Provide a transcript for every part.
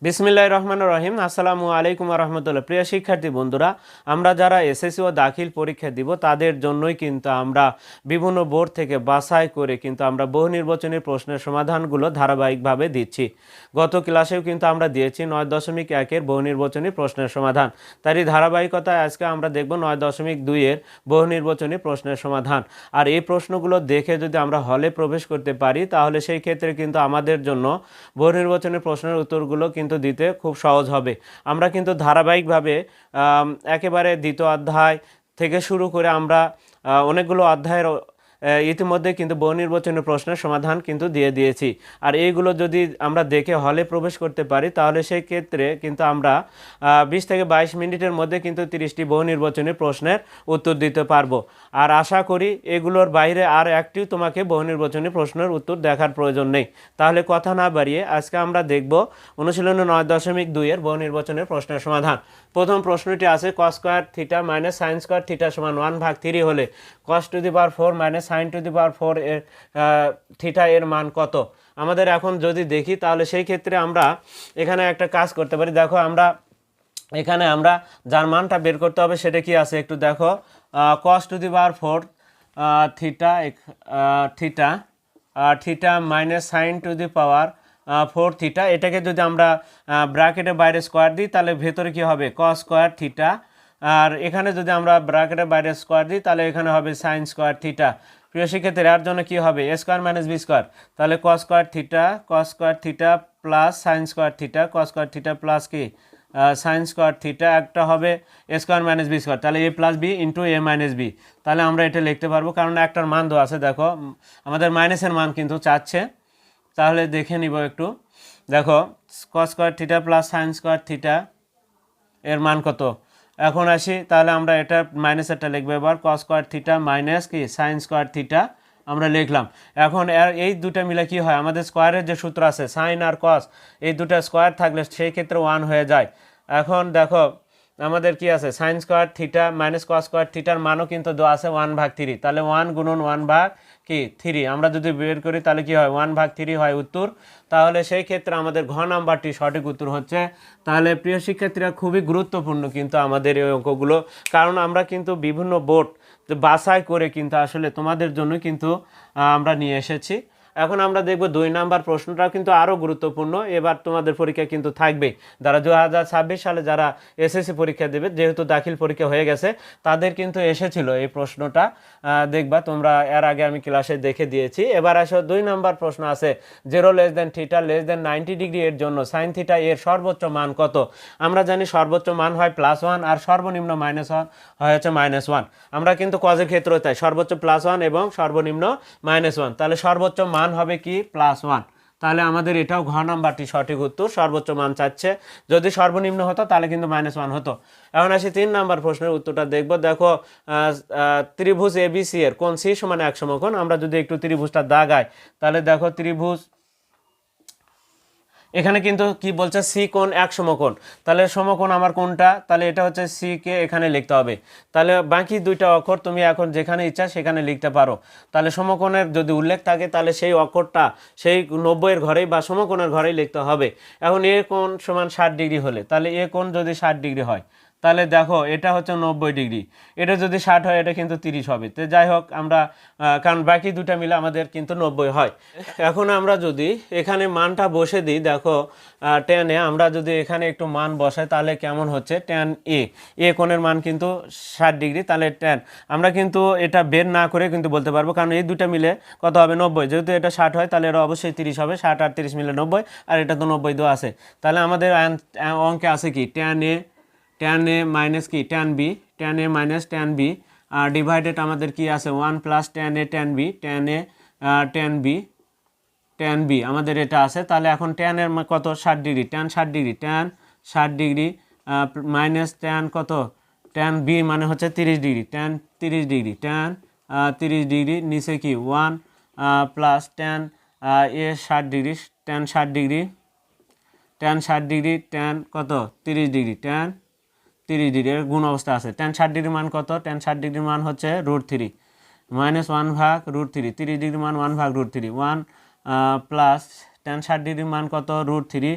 বিসমিল্লাহির রহমানির রহিম। আসসালামু আলাইকুম রহমতুল্লাহ। প্রিয় শিক্ষার্থী বন্ধুরা, আমরা যারা এসএসসি ও দাখিল পরীক্ষা দিব তাদের জন্যই কিন্তু আমরা বিভিন্ন বোর্ড থেকে বাছাই করে কিন্তু আমরা বহু নির্বাচনী প্রশ্নের সমাধানগুলো ধারাবাহিকভাবে দিচ্ছি। গত ক্লাসেও কিন্তু আমরা দিয়েছি 9.1-এর বহু নির্বাচনী প্রশ্নের সমাধান। তারই ধারাবাহিকতায় আজকে আমরা দেখব 9.2-এর বহু নির্বাচনী প্রশ্নের সমাধান। আর এই প্রশ্নগুলো দেখে যদি আমরা হলে প্রবেশ করতে পারি তাহলে সেই ক্ষেত্রে কিন্তু আমাদের জন্য বহু নির্বাচনী প্রশ্নের উত্তরগুলো কিন্তু দিতে খুব সহজ হবে। আমরা কিন্তু ধারাবাহিকভাবে একেবারে দ্বিতীয় অধ্যায় থেকে শুরু করে আমরা অনেকগুলো অধ্যায়ের ইতিমধ্যে কিন্তু বহু নির্বাচনী প্রশ্নের সমাধান কিন্তু দিয়ে দিয়েছি। আর এইগুলো যদি আমরা দেখে হলে প্রবেশ করতে পারি তাহলে সেই ক্ষেত্রে কিন্তু আমরা 20 থেকে 22 মিনিটের মধ্যে কিন্তু 30টি বহু নির্বাচনী প্রশ্নের উত্তর দিতে পারবো। আর আশা করি এগুলোর বাইরে আর একটিও তোমাকে বহু নির্বাচনী প্রশ্নের উত্তর দেখার প্রয়োজন নেই। তাহলে কথা না বাড়িয়ে আজকে আমরা দেখব অনুশীলনী 9.2-এর বহু নির্বাচনের প্রশ্নের সমাধান। প্রথম প্রশ্নটি আছে cos square theta minus sine square theta সমান 1/3 হলে cos to the power 4 minus sine to the power 4 এর থিটা এর মান কত। আমাদের এখন যদি দেখি তাহলে সেই ক্ষেত্রে আমরা এখানে একটা কাজ করতে পারি। দেখো এখানে আমরা যার মানটা বের করতে হবে সেটা কি আছে একটু দেখো। cos to the power 4 theta theta theta minus sine to the power 4 theta, এটাকে যদি আমরা ব্র্যাকেটের বাইরে স্কোয়ার দিই তাহলে ভেতরে কি হবে cos স্কোয়ার থিটা। আর এখানে যদি আমরা ব্র্যাকেটের বাইরে স্কোয়ার দিই তাহলে এখানে হবে সাইন স্কোয়ার থিটা। প্রিয় শিক্ষার্থীরা এর জন্য কি হবে a square minus B square, তাহলে cos square theta plus sine square theta, cos square theta plus কি সাইন স্কোয়ার থিটা, একটা হবে a square minus B square, তাহলে a plus B into A minus B. তাহলে আমরা এটা লিখতে পারবো কারণ একটার মান দেওয়া আছে। দেখো আমাদের মাইনাসের মান কিন্তু চাচ্ছে, তাহলে দেখে নিব একটু। দেখো cos square theta plus sign square theta এর মান কত। এখন আসি তাহলে আমরা এটা মাইনাসেরটা লিখবো এবার cos স্কয়ার থিটা মাইনাস কি সাইন স্কয়ার থিটা আমরা লিখলাম। এখন এই দুটো মিলে কি হয়, আমাদের স্কোয়ারের যে সূত্র আছে সাইন আর কস, এই দুটো স্কোয়ার থাকলে সেই ক্ষেত্রে 1 হয়ে যায়। এখন দেখো আমাদের কি আছে sign square theta minus cos square থিটার মানও কিন্তু দেওয়া আছে 1/3, তাহলে 1 গুণন 1/3 আমরা যদি বের করি তাহলে কি হয় 1/3 হয় উত্তর। তাহলে সেই ক্ষেত্রে আমাদের ঘ নাম্বারটি সঠিক উত্তর হচ্ছে। তাহলে প্রিয় শিক্ষার্থীরা খুবই গুরুত্বপূর্ণ কিন্তু আমাদের এই অঙ্কগুলো, কারণ আমরা কিন্তু বিভিন্ন বোর্ড বাছাই করে কিন্তু আসলে তোমাদের জন্য কিন্তু আমরা নিয়ে এসেছি। এখন আমরা দেখব 2 নাম্বার প্রশ্নটাও কিন্তু আরও গুরুত্বপূর্ণ, এবার তোমাদের পরীক্ষা কিন্তু থাকবে। যারা 2026 সালে যারা এসএসসি পরীক্ষা দেবে, যেহেতু দাখিল পরীক্ষা হয়ে গেছে তাদের কিন্তু এসেছিল এই প্রশ্নটা, দেখবা তোমরা এর আগে আমি ক্লাসে দেখে দিয়েছি। এবার আসো 2 নাম্বার প্রশ্ন আছে 0 less than theta less than 90 degree এর জন্য সাইন থিটা এর সর্বোচ্চ মান কত। আমরা জানি সর্বোচ্চ মান হয় +1 আর সর্বনিম্ন -1 হয় হচ্ছে -1। আমরা কিন্তু কজের ক্ষেত্রে তাই সর্বোচ্চ +1 এবং সর্বনিম্ন -1, তাহলে সর্বোচ্চ মান হবে কি +1। তাহলে আমাদের এটাও ঘ নাম্বারটি সঠিক উত্তর, সর্বোচ্চ মান চাচ্ছে। যদি সর্বনিম্ন হতো তাহলে কিন্তু -1 হতো। এখন আসি 3 নাম্বার প্রশ্নের উত্তরটা দেখব। দেখো ত্রিভুজ এবিসি এর কোণ সি সমান 1 সমকোণ। আমরা যদি একটু ত্রিভুজটা দাগাই তাহলে দেখো ত্রিভুজ এখানে কিন্তু কি বলছে সি কোণ 1 সমকোণ, তাহলে সমকোণ আমার কোনটা, তাহলে এটা হচ্ছে সি কে এখানে লিখতে হবে। তাহলে বাকি দুইটা অক্ষর তুমি এখন যেখানে ইচ্ছা সেখানে লিখতে পারো। তাহলে সমকোণের যদি উল্লেখ থাকে তাহলে সেই অক্ষরটা সেই 90-এর ঘরেই বা সমকোণের ঘরেই লিখতে হবে। এখন এ কোণ সমান 60 ডিগ্রি হলে, তাহলে এ কোণ যদি 60 ডিগ্রি হয় তাহলে দেখো এটা হচ্ছে 90 ডিগ্রি, এটা যদি 60 হয় এটা কিন্তু 30 হবে। তো যাই হোক আমরা কারণ বাকি দুটা মিলে আমাদের কিন্তু 90 হয়। এখন আমরা যদি এখানে মানটা বসে দিই, দেখো tan এ আমরা যদি এখানে একটু মান বসাই তাহলে কেমন হচ্ছে tan এ কোণের মান কিন্তু 60 ডিগ্রি, তাহলে tan আমরা কিন্তু এটা বের না করে কিন্তু বলতে পারবো, কারণ এই দুটা মিলে কত হবে 90, যেহেতু এটা 60 হয় তাহলে এটা অবশ্যই 30 হবে, 60 আর 30 মিলে 90, আর এটা তো 90 দেওয়া আছে। তাহলে আমাদের অঙ্কে আছে কি tan a মাইনাস কি tan a minus tan b divided আমাদের কি আছে 1 plus tan a tan b আমাদের এটা আছে। তাহলে এখন tan এর কত 60 degree, tan 60 degree minus tan কত tan b মানে হচ্ছে 30 ডিগ্রি, tan 30 ডিগ্রি নিচে কি 1 plus tan a 60 degree, tan 60 degree tan কত 30 ডিগ্রি, tan 30 ডিগ্রি এর গুণ অবস্থা আছে। tan 60 ডিগ্রির মান কত, tan 60 ডিগ্রির মান হচ্ছে √3 মাইনাস 1/√3, 30 ডিগ্রির মান 1/√3, 1 প্লাস tan 60 ডিগ্রির মান কত √3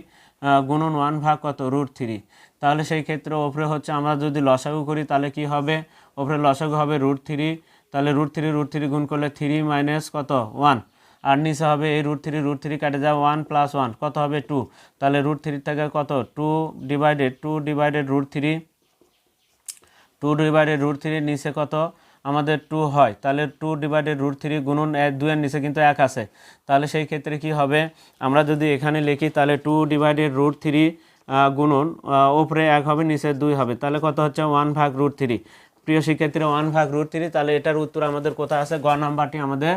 গুণন 1 ভাগ কত √3। তাহলে সেই ক্ষেত্রে ওপরে হচ্ছে আমরা যদি লসাগু করি তাহলে কি হবে, ওপরে লসাগু হবে √3, তাহলে √3 গুণ করলে 3 মাইনাস কত 1, আর নিচে হবে এই √3 কাটে যাবে 1 + 1 কত হবে 2, তাহলে √3 থেকে কত 2 ডিভাইডেড √3, 2 ডিভাইডেড √3 নিচে কত আমাদের 2 হয়, তাহলে 2 ডিভাইডেড √3 গুণন 2 এর নিচে কিন্তু 1 আছে, তাহলে সেই ক্ষেত্রে কি হবে আমরা যদি এখানে লিখি তাহলে 2 ডিভাইডেড √3 গুণন ওপরে 1 হবে নিচে 2 হবে, তাহলে কত হচ্ছে 1 ভাগ √3। প্রিয় শিক্ষার্থীরা 1 ভাগ √3, তাহলে এটার উত্তর আমাদের কোথায় আছে, গ নাম্বারটি আমাদের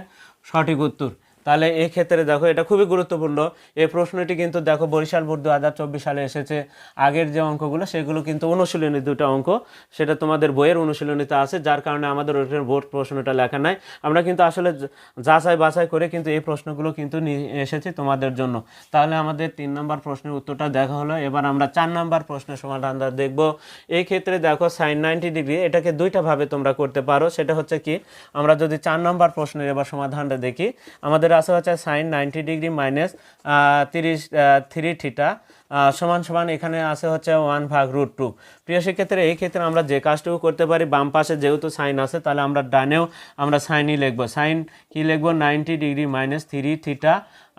সঠিক উত্তর। তাহলে এই ক্ষেত্রে দেখো এটা খুবই গুরুত্বপূর্ণ, এই প্রশ্নটি কিন্তু দেখো বরিশাল বোর্ড 2024 সালে এসেছে। আগের যে অঙ্কগুলো সেগুলো কিন্তু অনুশীলনী দুটো অঙ্ক, সেটা তোমাদের বইয়ের অনুশীলনীতে আছে, যার কারণে আমাদের ওইটার বোর্ড প্রশ্নটা লেখা নাই। আমরা কিন্তু আসলে যাচাই বাছাই করে কিন্তু এই প্রশ্নগুলো কিন্তু নিয়ে এসেছি তোমাদের জন্য। তাহলে আমাদের 3 নম্বর প্রশ্নের উত্তরটা দেখা হলো। এবার আমরা 4 নম্বর প্রশ্নের সমাধানটা দেখব। এই ক্ষেত্রে দেখো sin 90 ডিগ্রি এটাকে দুইটা ভাবে তোমরা করতে পারো, সেটা হচ্ছে কি আমরা যদি 4 নম্বর প্রশ্নের এবার সমাধানটা দেখি, আমাদের আছে হচ্ছে sin 90 ডিগ্রি মাইনাস 3 থিটা সমান সমান এখানে আছে হচ্ছে 1 ভাগ √2। প্রিয় শিক্ষার্থীরা এই ক্ষেত্রে আমরা যে কাজটুকু করতে পারি, বাম পাশে যেহেতু সাইন আছে তাহলে আমরা ডানেও আমরা সাইনই লিখবো। সাইন কি লিখবো 90 ডিগ্রি মাইনাস 3 থিটা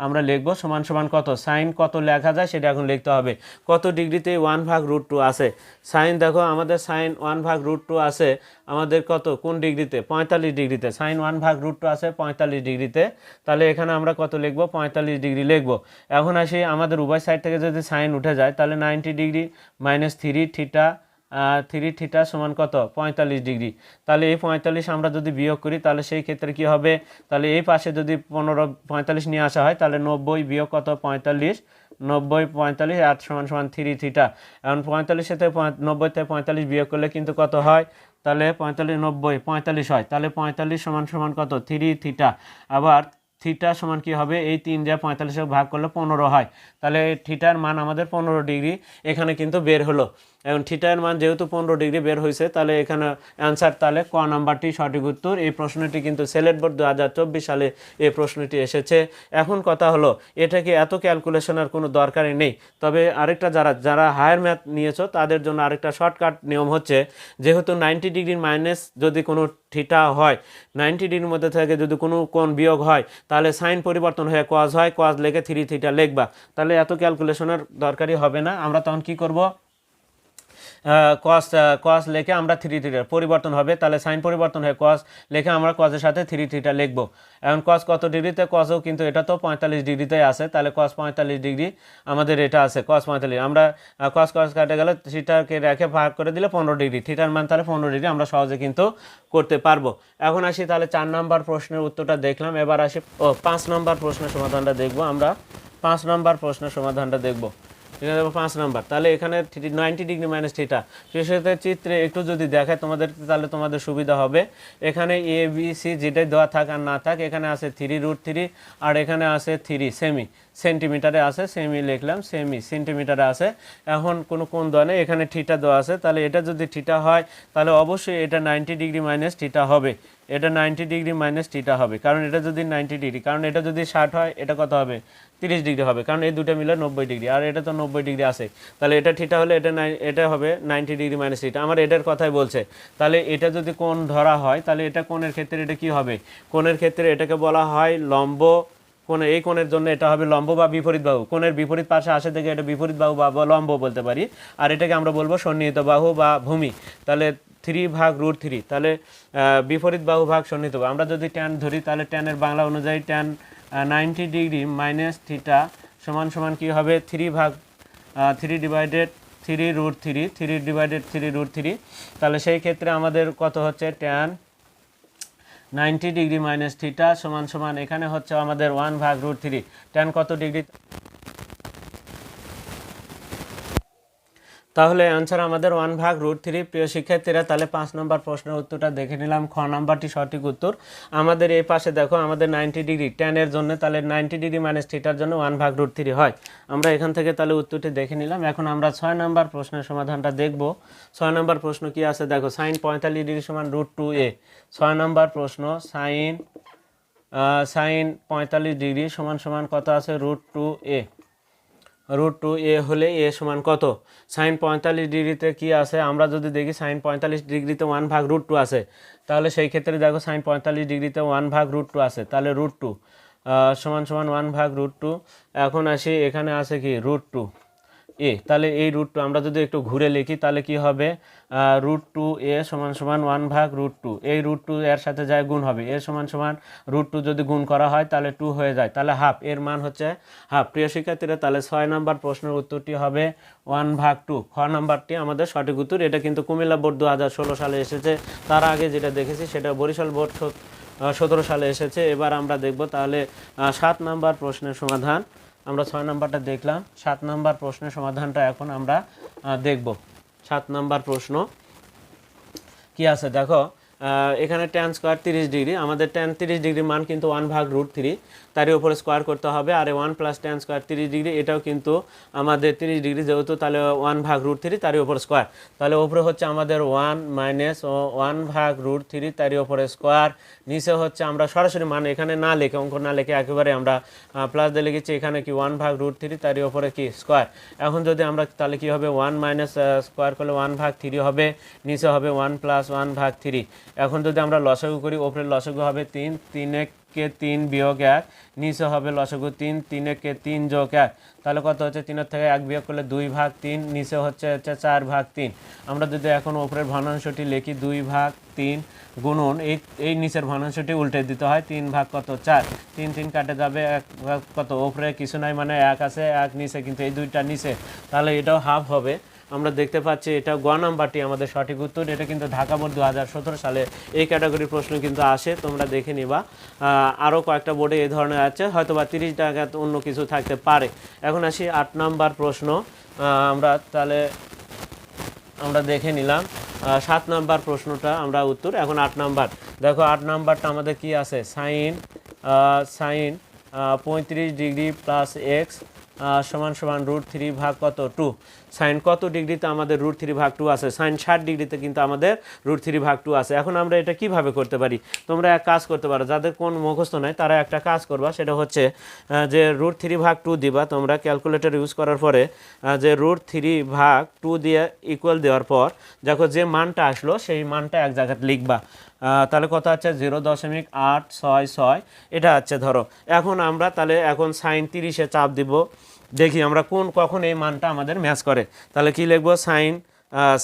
আমরা লিখবো সমান সমান কত, সাইন কত লেখা যায় সেটা এখন লিখতে হবে, কত ডিগ্রিতে 1 ভাগ √2 আছে। সাইন দেখো আমাদের সাইন 1 ভাগ √2 আছে আমাদের কত কোন ডিগ্রিতে, 45 ডিগ্রিতে। সাইন 1 ভাগ √2 আছে 45 ডিগ্রিতে, তাহলে এখানে আমরা কত লিখবো 45 ডিগ্রি লিখবো। এখন আসি আমাদের উভয় সাইড থেকে যদি সাইন উঠে যায় তাহলে 90 ডিগ্রি মাইনাস 3 থিটা সমান কত 45 ডিগ্রি। তাহলে এই 45 আমরা যদি বিয়োগ করি তাহলে সেই ক্ষেত্রে কি হবে, তাহলে এই পাশে যদি 45 নিয়ে আসা হয় তাহলে 90 বিয়োগ কত 45, 90 45 আর সমান সমান 3 থিটা। এখন 45 থেকে 90 থেকে 45 বিয়োগ করলে কিন্তু কত হয়, তাহলে 45 90 45 হয়, তাহলে 45 সমান সমান কত 3 থিটা। আবার থিটা সমান কি হবে, এই 3 দিয়ে 45 ভাগ করলে 15 হয়, তাহলে থিটার মান আমাদের 15 ডিগ্রি এখানে কিন্তু বের হলো। এখন থিটার মান যেহেতু 15 ডিগ্রি বের হয়েছে তাহলে এখানে অ্যান্সার তাহলে ক নাম্বারটি সঠিক উত্তর। এই প্রশ্নটি কিন্তু সিলেট বোর্ড 2024 সালে এই প্রশ্নটি এসেছে। এখন কথা হলো এটাকে এত ক্যালকুলেশনের কোনো দরকারই নেই, তবে আরেকটা যারা হায়ার ম্যাথ নিয়েছো তাদের জন্য আরেকটা শর্টকাট নিয়ম হচ্ছে, যেহেতু 90 ডিগ্রির মাইনাস যদি কোনো থিটা হয়, 90 ডিগ্রির মধ্যে থেকে যদি কোনো কোণ বিয়োগ হয় তাহলে সাইন পরিবর্তন হয়ে কজ হয়, কজ লেখে 3 থিটা লিখবা, তাহলে এত ক্যালকুলেশনের দরকারই হবে না। আমরা তখন কি করব, কস লেখে আমরা 3 থিটা পরিবর্তন হবে, তাহলে সাইন পরিবর্তন হয়ে কস লেখে আমরা কজের সাথে 3 থিটা লিখবো। এখন কস কত ডিগ্রিতে, কসও কিন্তু এটা তো 45 ডিগ্রিতে আছে, তাহলে কস 45 ডিগ্রি আমাদের এটা আছে কস 45, আমরা কস কাটে গেলে থিটাকে রেখে ভাগ করে দিলে 15 ডিগ্রি, থিটার মান তাহলে 15 ডিগ্রি আমরা সহজে কিন্তু করতে পারবো। এখন আসি তাহলে 4 নম্বর প্রশ্নের উত্তরটা দেখলাম, এবার আসি 5 নম্বর প্রশ্নের সমাধানটা দেখবো। আমরা 5 নম্বর প্রশ্নের সমাধানটা দেখবো, ঠিক আছে 5 নাম্বার। তাহলে এখানে 90 ডিগ্রি মাইনাস থিটা সেক্ষেত্রে চিত্রে একটু যদি দেখায় তোমাদের তাহলে তোমাদের সুবিধা হবে। এখানে এ বি সি যেটাই দেওয়া থাক আর না থাক, এখানে আছে 3√3 আর এখানে আছে 3 সেমি, সেন্টিমিটারে আছে, সেমি লিখলাম, সেমি সেন্টিমিটারে আছে। এখন কোনো কোণ দেওয়া নেই, এখানে থিটা দেওয়া আছে, তাহলে এটা যদি থিটা হয় তাহলে অবশ্যই এটা 90 ডিগ্রি মাইনাস থিটা হবে, এটা 90 ডিগ্রি মাইনাস থিটা হবে, কারণ এটা যদি 90 ডিগ্রি, কারণ এটা যদি 60 হয় এটা কত হবে 30 ডিগ্রি হবে, কারণ এই দুটো মিলে 90 ডিগ্রি, আর এটা তো 90 ডিগ্রি আছে, তাহলে এটা থিটা হলে এটা হবে 90 ডিগ্রি মাইনাস থিটা, আমার এটার কথাই বলছে। তাহলে এটা যদি কোণ ধরা হয় তাহলে এটা কোণের ক্ষেত্রে এটা কি হবে, কোণের ক্ষেত্রে এটাকে বলা হয় লম্ব কোণ, এই কোণের জন্য এটা হবে লম্ব বা বিপরীত বাহু, কোণের বিপরীত পাশে আসে থেকে এটা বিপরীত বাহু বা লম্ব বলতে পারি, আর এটাকে আমরা বলবো সন্নিহিত বাহু বা ভূমি। তাহলে 3 ভাগ √3, তাহলে বিপরীত বাহু ভাগ সন্নিহিত বাহু। আমরা যদি ট্যান ধরি তাহলে ট্যানের বাংলা অনুযায়ী ট্যান 90 ডিগ্রি মাইনাস থিটা সমান সমান কী হবে 3 ডিভাইডেড 3 ডিভাইডেড 3√3, তাহলে সেই ক্ষেত্রে আমাদের কত হচ্ছে ট্যান 90 ডিগ্রি মাইনাস থিটা সমান সমান এখানে হচ্ছে আমাদের 1 ভাগ √3, ট্যান কত ডিগ্রি, তাহলে অ্যান্সার আমাদের 1 ভাগ √3। প্রিয় শিক্ষার্থীরা তাহলে 5 নম্বর প্রশ্নের উত্তরটা দেখে নিলাম, খ নাম্বারটি সঠিক উত্তর। আমাদের এই পাশে দেখো আমাদের 90 ডিগ্রি ট্যানের জন্য, তাহলে 90 ডিগ্রি মাইনাস থিটার জন্য 1 ভাগ √3 হয়, আমরা এখান থেকে তাহলে উত্তরটি দেখে নিলাম। এখন আমরা 6 নম্বর প্রশ্নের সমাধানটা দেখব। 6 নম্বর প্রশ্ন কি আছে দেখো, সাইন 45 ডিগ্রি সমান √2a। 6 নম্বর প্রশ্ন সাইন 45 ডিগ্রি সমান সমান কত আছে √2a। √2a হলে a সমান কত? সাইন 45 ডিগ্রিতে কি আছে আমরা যদি দেখি সাইন 45 ডিগ্রিতে 1/√2 আছে, তাহলে সেই ক্ষেত্রে দেখো সাইন 45 ডিগ্রিতে 1/√2 আছে, তাহলে √2 সমান সমান 1/√2। এখন আসি এখানে আছে কি √2 এ, তাহলে এই √2 আমরা যদি একটু ঘুরে লিখি তাহলে কি হবে? √2a সমান সমান 1/√2, এই √2 এর সাথে যায় গুণ হবে, এর সমান সমান √2 যদি গুণ করা হয় তাহলে 2 হয়ে যায়, তাহলে হাফ, এর মান হচ্ছে হাফ। প্রিয় শিক্ষার্থীরা, তাহলে 6 নম্বর প্রশ্নের উত্তরটি হবে 1/2। খ নাম্বারটি আমাদের সঠিক উত্তর। এটা কিন্তু কুমিল্লা বোর্ড 2016 সালে এসেছে, তার আগে যেটা দেখেছি সেটা বরিশাল বোর্ড 17 সালে এসেছে। এবার আমরা দেখব তাহলে 7 নম্বর প্রশ্নের সমাধান। আমরা 6 নাম্বারটা দেখলাম, 7 নাম্বার প্রশ্নের সমাধানটা এখন আমরা দেখব। 7 নাম্বার প্রশ্ন কি আছে দেখো, এখানে tan স্কয়ার 30 ডিগ্রি, আমাদের tan 30 ডিগ্রির মান কিন্তু 1/√3, তারই উপরে স্কোয়ার করতে হবে। আর 1 + tan স্কয়ার 30 ডিগ্রি, এটাও কিন্তু আমাদের 30 ডিগ্রি যেহেতু, তাহলে 1/√3 তারই উপরে স্কোয়ার, তাহলে উপরে হচ্ছে আমাদের 1 - 1/√3 তারই উপরে স্কোয়ার, নিচে হচ্ছে আমরা সরাসরি মান এখানে না লিখে, অঙ্ক না লিখে একেবারে আমরা প্লাস দিয়ে লিখেছি, এখানে কি 1/√3 তারই উপরে কি স্কোয়ার। এখন যদি আমরা তাহলে কি হবে 1 - স্কোয়ার করলে 1/3 হবে, নিচে হবে 1 + 1/3। এখন যদি আমরা লসাগু করি, ওপরের লসাগু হবে 3, 3 কে 3 বিয়োগ 1, নিচে হবে লসাগু 3, 3 কে 3 যোগ 1, তাহলে কত হচ্ছে? 3 থেকে 1 বিয়োগ করলে 2/3, নিচে হচ্ছে 4/3। আমরা যদি এখন ওপরের ভগ্নাংশটি লিখি 2/3 গুণন এই নিচের ভগ্নাংশটি উল্টে দিতে হয়, 3 কত 4, 3 3 কাটে যাবে, 1 কত ওপরে কিছু নাই মানে 1 আছে, 1 নিচে কিন্তু এই দুইটা নিচে, তাহলে এটাও হাফ হবে। আমরা দেখতে পাচ্ছি এটা গ নাম্বারটি আমাদের সঠিক উত্তর। এটা কিন্তু ঢাকা বোর্ড 2017 সালে এই ক্যাটাগরির প্রশ্ন কিন্তু আসে, তোমরা দেখে নিবা। আরও কয়েকটা বোর্ডে এই ধরনের আছে, হয়তো বা 30 টাকা অন্য কিছু থাকতে পারে। এখন আসি 8 নাম্বার প্রশ্ন, আমরা তাহলে আমরা দেখে নিলাম 7 নাম্বার প্রশ্নটা আমরা উত্তর। এখন 8 নাম্বার দেখো, 8 নাম্বারটা আমাদের কি আছে? সাইন 35 ডিগ্রি প্লাস এক্স সমান সমান √3 ভাগ কত 2। সাইন কত ডিগ্রিতে আমাদের √3/2 আছে? সাইন 60 ডিগ্রিতে কিন্তু আমাদের √3/2 আছে। এখন আমরা এটা কিভাবে করতে পারি? তোমরা এক কাজ করতে পারো, যাদের কোন মুখস্থ নাই তারা একটা কাজ করবা, সেটা হচ্ছে যে √3/2 দিবা তোমরা ক্যালকুলেটর ইউজ করার পরে, যে √3/2 দিয়ে ইকুয়াল দেওয়ার পর দেখো যে মানটা আসলো সেই মানটা এক জায়গায় লিখবা। তাহলে কত আছে? 0.866 এটা আছে ধরো। এখন আমরা তাহলে এখন সাইন 30-এ চাপ দিব, দেখি আমরা কখন এই মানটা আমাদের ম্যাচ করে। তাহলে কি লিখবো?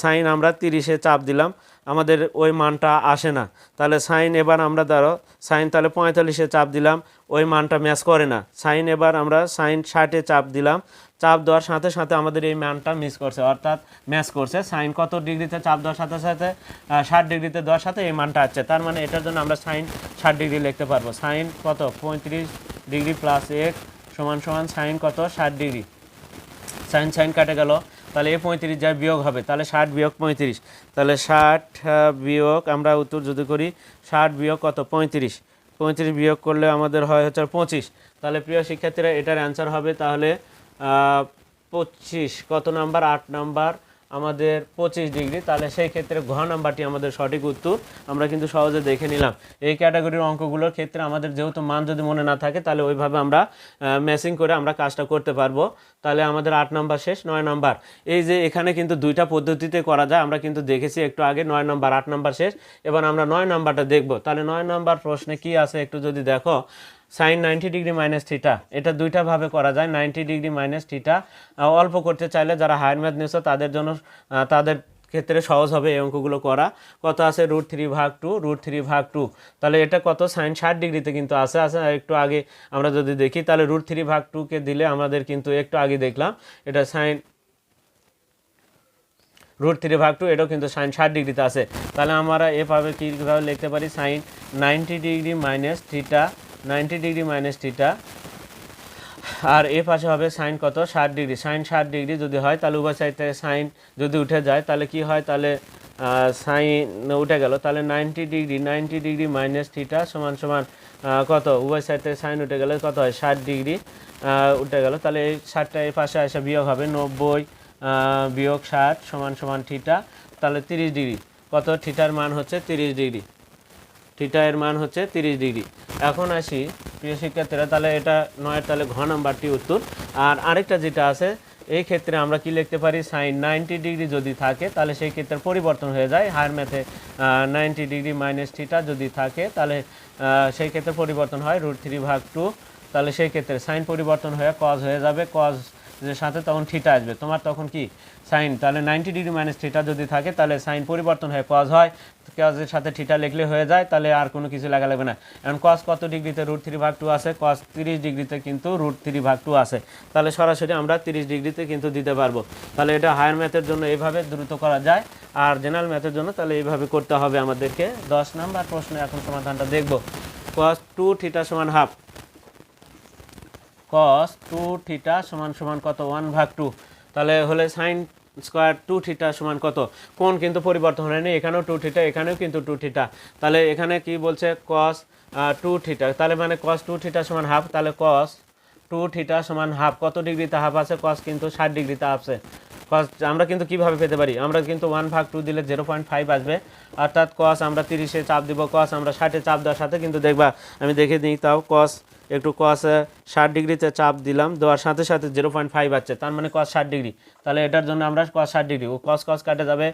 সাইন আমরা 30-এ চাপ দিলাম, আমাদের ওই মানটা আসে না। তাহলে সাইন এবার আমরা ধরো সাইন তাহলে 45-এ চাপ দিলাম, ওই মানটা ম্যাচ করে না। সাইন এবার আমরা সাইন 60-এ চাপ দিলাম, চাপ দেওয়ার সাথে সাথে আমাদের এই মানটা মিস করছে, অর্থাৎ ম্যাচ করছে। সাইন কত ডিগ্রিতে চাপ দেওয়ার সাথে সাথে 60 ডিগ্রিতে দেওয়ার সাথে এই মানটা আছে, তার মানে এটার জন্য আমরা সাইন 60 ডিগ্রি লিখতে পারবো। সাইন কত 35 ডিগ্রি প্লাস এক্স সমান সমান সাইন কত 60 ডিগ্রি। সাইন কাটে গেল, তাহলে এই 35 যায় বিয়োগ হবে, তাহলে 60 বিয়োগ 35, তাহলে 60 বিয়োগ আমরা উত্তর যদি করি 60 বিয়োগ কত 35 বিয়োগ করলে আমাদের হয় হচ্ছে 25। তাহলে প্রিয় শিক্ষার্থীরা এটার অ্যান্সার হবে তাহলে 25। কত নাম্বার? 8 নাম্বার আমাদের 25 ডিগ্রি। তাহলে সেই ক্ষেত্রে ঘ নাম্বারটি আমাদের সঠিক উত্তর। আমরা কিন্তু সহজে দেখে নিলাম। এই ক্যাটাগরির অঙ্কগুলোর ক্ষেত্রে আমাদের যেহেতু মান যদি মনে না থাকে, তাহলে ওইভাবে আমরা ম্যাচিং করে আমরা কাজটা করতে পারবো। তাহলে আমাদের 8 নাম্বার শেষ। 9 নাম্বার, এই যে এখানে কিন্তু দুইটা পদ্ধতিতে করা যায়, আমরা কিন্তু দেখেছি একটু আগে। 9 নাম্বার 8 নাম্বার শেষ, এবার আমরা 9 নাম্বারটা দেখব। তাহলে 9 নাম্বার প্রশ্নে কি আছে একটু যদি দেখো, সাইন 90 ডিগ্রি মাইনাস থিটা, এটা দুইটা ভাবে করা যায়। 90 ডিগ্রি মাইনাস থিটা অল্প করতে চাইলে যারা হায়ার ম্যাথ নিয়েছো তাদের জন্য তাদের ক্ষেত্রে সহজ হবে এই অঙ্কগুলো করা। কত আছে? √3/2, তাহলে এটা কত? সাইন 60 ডিগ্রিতে কিন্তু আছে একটু আগে আমরা যদি দেখি, তাহলে √3/2 দিলে আমাদের কিন্তু একটু আগে দেখলাম এটা সাইন √3/2, এটাও কিন্তু সাইন 60 ডিগ্রিতে আছে। তাহলে আমরা এভাবে কীভাবে লিখতে পারি? Sine 90 degree minus theta, 90 degree minus theta, আর এ পাশে হবে সাইন কত 60 ডিগ্রি। সাইন 60 ডিগ্রি যদি হয় তাহলে উভয় সাইড থেকে সাইন যদি উঠে যায় তাহলে কি হয়? তাহলে সাইন উঠে গেল, তাহলে 90 ডিগ্রি মাইনাস থিটা সমান সমান কত? উভয় সাইড থেকে সাইন উঠে গেলে কত হয়? 60 ডিগ্রি উঠে গেল। তাহলে এই 60টা এই পাশে এসে বিয়োগ হবে, 90 বিয়োগ 60 সমান সমান থিটা, তাহলে 30 ডিগ্রি। কত? থিটার মান হচ্ছে 30 ডিগ্রি। থিটা এর মান হচ্ছে 30 ডিগ্রি। এখন আসি প্রিয় শিক্ষার্থীরা, তাহলে এটা 9 তাহলে ঘ নাম্বারটি উত্তর। আর আরেকটা যেটা আছে, এই ক্ষেত্রে আমরা কি লিখতে পারি, সাইন 90 ডিগ্রি যদি থাকে তাহলে সেই ক্ষেত্রে পরিবর্তন হয়ে যায় হায়ার ম্যাথে 90 ডিগ্রি মাইনাস থিটা যদি থাকে তাহলে সেই ক্ষেত্রে পরিবর্তন হয় √3/2। তাহলে সেই ক্ষেত্রে সাইন পরিবর্তন হয়ে কজ হয়ে যাবে, কজ এর সাথে তখন থিটা আসবে, তোমার তখন কি সাইন, তাহলে 90 ডিগ্রি মাইনাস থিটা যদি থাকে তাহলে সাইন পরিবর্তন হয়ে কজ হয়, কজের সাথে থিটা লিখলে হয়ে যায়, তাহলে আর কোনো কিছু লেখা লাগবে না। এখন কজ কত ডিগ্রিতে √3/2 আছে, কজ 30 ডিগ্রিতে কিন্তু √3/2 আছে, তাহলে সরাসরি আমরা 30 ডিগ্রিতে কিন্তু দিতে পারবো। তাহলে এটা হায়ার ম্যাথের জন্য এইভাবে দ্রুত করা যায়, আর জেনারেল ম্যাথের জন্য তাহলে এইভাবে করতে হবে আমাদেরকে। 10 নাম্বার প্রশ্নে এখন সমাধানটা দেখব। cos 2 থিটা সমান হাফ, cos 2 থিটা সমান সমান কত, 1/2। তাহলে হলে সাইন স্কোয়ার 2 থিটা সমান কত, কোণ কিন্তু পরিবর্তন হয়নি, এখানেও 2 থিটা এখানেও কিন্তু 2 থিটা, তাহলে এখানে কি বলছে cos 2 থিটা, তাহলে মানে cos 2 থিটা সমান হাফ, তাহলে cos 2 থিটা সমান হাফ, কত ডিগ্রিতে হাফ আছে, cos কিন্তু 60 ডিগ্রিতে আছে। cos আমরা কিন্তু কিভাবে পেতে পারি, আমরা কিন্তু 1/2 দিলে 0.5 আসবে, অর্থাৎ cos আমরা 30-এ চাপ দিব, cos আমরা 60-এ চাপ দেওয়ার সাথে কিন্তু দেখবা, আমি দেখে দিই তাও, cos একটু cos 60 ডিগ্রিতে চাপ দিলাম, দেওয়ার সাথে সাথে 0.5 আসছে, তার মানে cos 60 ডিগ্রি, তাহলে এটার জন্য আমরা cos 60 ডিগ্রি, ও cos cos কাটে যাবে,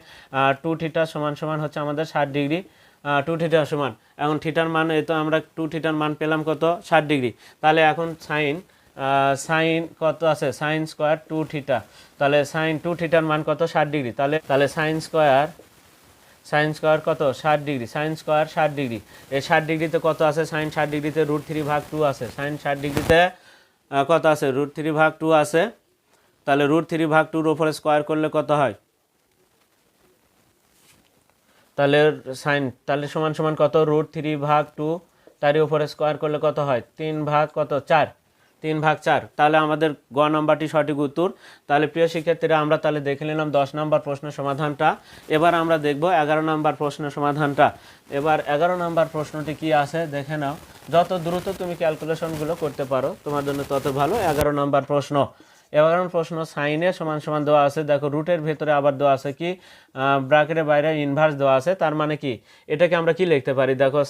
2 থিটা সমান সমান হচ্ছে আমাদের 60 ডিগ্রি, 2 থিটা সমান, এখন থিটার মান এই তো আমরা 2 থিটার মান পেলাম কত, 60 ডিগ্রি। তাহলে এখন সাইন কত আছে, সাইন স্কোয়ার 2 থিটা, তাহলে সাইন 2 থিটার মান কত, 60 ডিগ্রি, তাহলে সাইন স্কোয়ার কত, 60 ডিগ্রি, সাইন স্কোয়ার 60 ডিগ্রি, এই 60 ডিগ্রিতে কত আছে, সাইন 60 ডিগ্রিতে √3/2 আছে, সাইন 60 ডিগ্রিতে কত আছে, √3/2 আছে, তাহলে √3/2 উপরে স্কোয়ার করলে কত হয়, তাহলে সাইন তাহলে সমান সমান কত, √3/2 তার উপরে স্কোয়ার করলে কত হয়, 3/4, তাহলে আমাদের গ নাম্বারটি সঠিক উত্তর। তাহলে প্রিয় শিক্ষার্থীরা আমরা তাহলে দেখে নিলাম 10 নম্বর প্রশ্নের সমাধানটা, এবার আমরা দেখব 11 নম্বর প্রশ্নের সমাধানটা। এবার 11 নম্বর প্রশ্নটি কি আছে দেখে নাও, যত দ্রুত তুমি ক্যালকুলেশনগুলো করতে পারো তোমার জন্য তত ভালো। 11 নম্বর প্রশ্ন, 11 প্রশ্ন, সাইনে সমান সমান দেওয়া আছে, দেখো রুটের ভেতরে আবার দেওয়া আছে কি, ব্র্যাকেটের বাইরে ইনভার্স দেওয়া আছে, তার মানে কি এটাকে আমরা কি লিখতে পারি, দেখো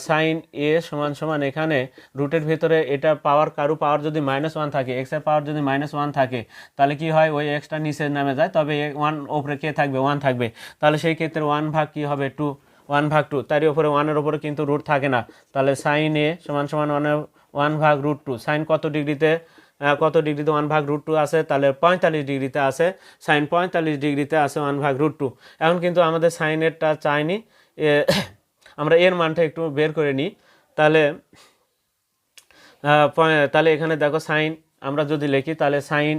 সাইন এ সমান সমান এখানে রুটের ভেতরে এটা কারো পাওয়ার যদি -1 থাকে, এক্স এর পাওয়ার যদি -1 থাকে তাহলে কি হয়, ওই এক্সটা নিচে নামে যায়, তবে 1 ওপরে কে থাকবে, 1 থাকবে, তাহলে সেই ক্ষেত্রে 1 ভাগ কি হবে, 1/2, তারই উপরে 1-এর উপরে কিন্তু রুট থাকে না, তাহলে সাইন এ সমান সমান 1/√2, সাইন কত ডিগ্রিতে 1/√2 আছে, তাহলে 45 ডিগ্রিতে আছে, সাইন 45 ডিগ্রিতে আছে 1/√2। এখন কিন্তু আমাদের সাইনেরটা চাইনি, আমরা এর মানটা একটু বের করে নিই, তাহলে এখানে দেখো সাইন আমরা যদি লিখি, তাহলে সাইন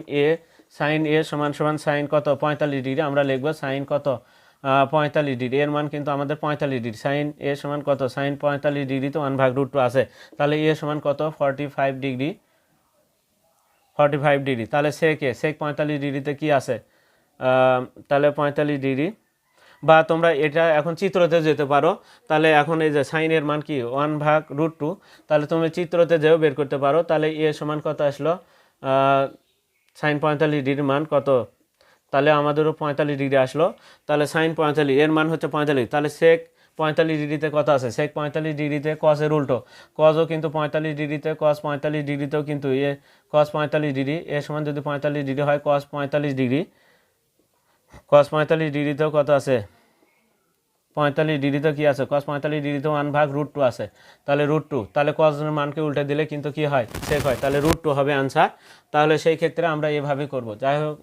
এ সমান সমান সাইন কত, 45 ডিগ্রি, আমরা লিখবো সাইন কত, 45 ডিগ্রি, এর মান কিন্তু আমাদের 45 ডিগ্রি, সাইন এ সমান কত, সাইন 45 ডিগ্রি তো 1/√2 আছে, তাহলে এ সমান কত, 45 ডিগ্রি, তাহলে সেক 45 ডিগ্রিতে কি আছে, তাহলে 45 ডিগ্রি, বা তোমরা এটা এখন চিত্রতে যেতে পারো, তাহলে এখন এই যে সাইনের মান কি 1/√2, তাহলে তুমি চিত্রতে যেও বের করতে পারো, তাহলে এ সমান কত আসলো, সাইন 45 ডিগ্রির মান কত, তাহলে আমাদেরও 45 ডিগ্রি আসলো, তাহলে সাইন 45 এর মান হচ্ছে 45, তাহলে সেক 45 ডিগ্রিতে কত আছে, সেক 45 ডিগ্রিতে কসের উল্টো, কসও কিন্তু 45 ডিগ্রিতে, কস 45 ডিগ্রিতেও কিন্তু কস 45 ডিগ্রি, এ সমান যদি 45 ডিগ্রি হয়, কস 45 ডিগ্রি, কস 45 ডিগ্রিতেও কত আছে, 45 ডিগ্রিতে কি আছে, cos 45 ডিগ্রিতে 1/√2 আছে, তাহলে √2, তাহলে cos এর মানকে উল্টে দিলে কিন্তু কি হয়, সেক হয়, তাহলে √2 হবে আনসার। তাহলে সেই ক্ষেত্রে আমরা এভাবে করব, যাই হোক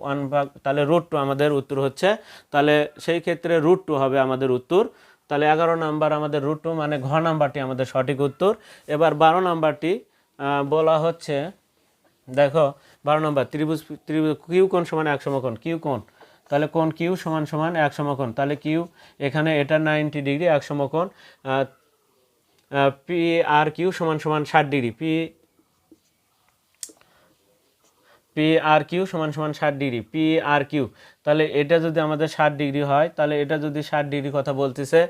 তাহলে √2 আমাদের উত্তর হচ্ছে, তাহলে সেই ক্ষেত্রে √2 হবে আমাদের উত্তর। তাহলে 11 নাম্বার আমাদের √2 মানে ঘ নাম্বারটি আমাদের সঠিক উত্তর। এবার 12 নাম্বারটি বলা হচ্ছে, দেখো 12 নাম্বার, ত্রিভুজ কিউ কোণ সমান 1 সমকোণ, কিউ কোণ, তাহলে কোণ কিউ সমান সমান 1 সমকোণ, তাহলে কিউ এখানে এটা 90 ডিগ্রি 1 সমকোণ, পি আর কিউ সমান সমান 60 ডিগ্রি, পি আর কিউ সমান সমান 60 ডিগ্রি, পি আর কিউ, তাহলে এটা যদি আমাদের 60 ডিগ্রি হয়, তাহলে এটা যদি 60 ডিগ্রি কথা বলতেছে,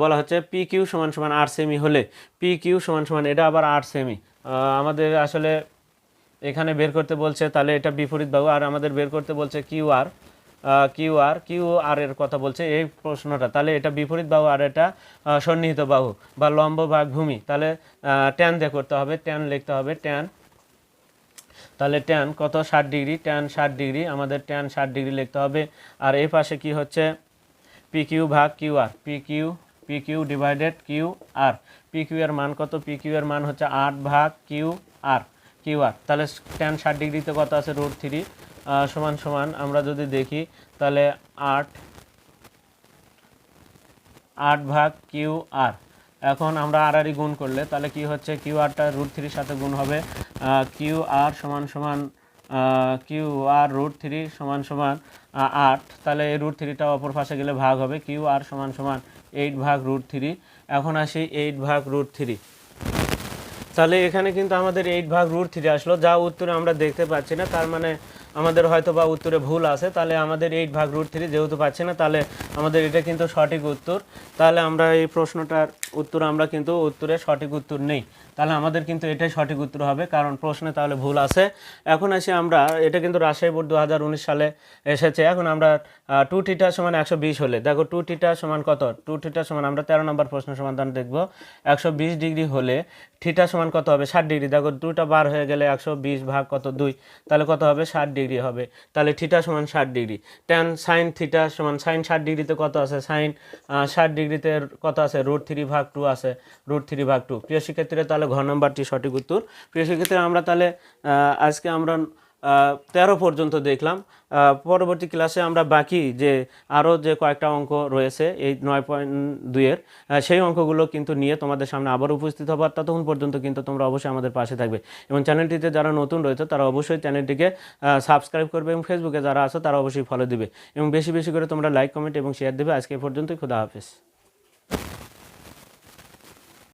বলা হচ্ছে পি কিউ সমান সমান 8 সেমি হলে, পি কিউ সমান সমান এটা আবার 8 সেমি, আমাদের আসলে এখানে বের করতে বলছে, তাহলে এটা বিপরীত বাহু, আর আমাদের বের করতে বলছে কিউ আর, কিউ আর এর কথা বলছে এই প্রশ্নটা, তাহলে এটা বিপরীত বাহু আর এটা সন্নিহিত বাহু বা লম্ব ভাগ ভূমি, তাহলে ট্যান দিয়ে করতে হবে, ট্যান লিখতে হবে ট্যান, তাহলে ট্যান কত 60 ডিগ্রি, ট্যান 60 ডিগ্রি, আমাদের ট্যান 60 ডিগ্রি লিখতে হবে। আর এই পাশে কি হচ্ছে পি কিউ ভাগ Q R, P Q divided Q R, P Q এর মান কত, পি কিউ এর মান হচ্ছে 8 ভাগ কিউ আর, তাহলে ট্যান 60 ডিগ্রিতে কত আছে √3 সমান সমান আমরা যদি দেখি তাহলে 8 ভাগ কিউ আর। এখন আমরা আর গুণ করলে তাহলে কি হচ্ছে কিউ আরটা √3 সাথে গুণ হবে, কিউ আর সমান সমান কিউ আর √3 সমান সমান 8, তাহলে এই √3টা অপর পাশে গেলে ভাগ হবে, কিউ আর সমান সমান 8 ভাগ √3। এখন আসি 8 ভাগ √3, তাহলে এখানে কিন্তু আমাদের 8 ভাগ √3 আসলো, যা উত্তরে আমরা দেখতে পাচ্ছি না, তার মানে আমাদের হয়তো বা উত্তরে ভুল আছে। তাহলে আমাদের 8 ভাগ √3 যেহেতু পাচ্ছি না, তাহলে আমাদের এটা কিন্তু সঠিক উত্তর। তাহলে আমরা এই প্রশ্নটার উত্তর আমরা কিন্তু উত্তরে সঠিক উত্তর নেই, তাহলে আমাদের কিন্তু এটাই সঠিক উত্তর হবে, কারণ প্রশ্নে তাহলে ভুল আছে। এখন আসি আমরা, এটা কিন্তু রাজশাহী বোর্ড 2019 সালে এসেছে। এখন আমরা 2θ সমান 120 হলে দেখো 2θ সমান কত, 2θ সমান আমরা 13 নম্বর প্রশ্ন সমাধান দেখব। 120 ডিগ্রি হলে থিটা সমান কত হবে 60 ডিগ্রি, দেখো 2টা বার হয়ে গেলে 120 ভাগ কত 2, তাহলে কত হবে 60 ডিগ্রি হবে, তাহলে থিটা সমান 60 ডিগ্রি। ট্যান সাইন থিটা সমান সাইন 60 ডিগ্রিতে কত আছে, সাইন 60 ডিগ্রিতে কত আছে √3 ভাগ 2 আছে, √3 ভাগ 2। প্রিয় শিক্ষার্থীরা, তাহলে ঘ নম্বরটি সঠিক উত্তর। প্রিয় শিক্ষার্থীরা, আমরা তাহলে আজকে আমরা 13 পর্যন্ত দেখলাম। পরবর্তী ক্লাসে আমরা বাকি যে আরও যে কয়েকটা অঙ্ক রয়েছে এই 9.2-এর সেই অঙ্কগুলো কিন্তু নিয়ে তোমাদের সামনে আবার উপস্থিত হবার, ততক্ষণ পর্যন্ত কিন্তু তোমরা অবশ্যই আমাদের পাশে থাকবে এবং চ্যানেলটিতে যারা নতুন রয়েছে তারা অবশ্যই চ্যানেলটিকে সাবস্ক্রাইব করবে এবং ফেসবুকে যারা আছো তারা অবশ্যই ফলো দিবে এবং বেশি বেশি করে তোমরা লাইক, কমেন্ট এবং শেয়ার দেবে। আজকে এই পর্যন্তই, খুদা হাফেজ।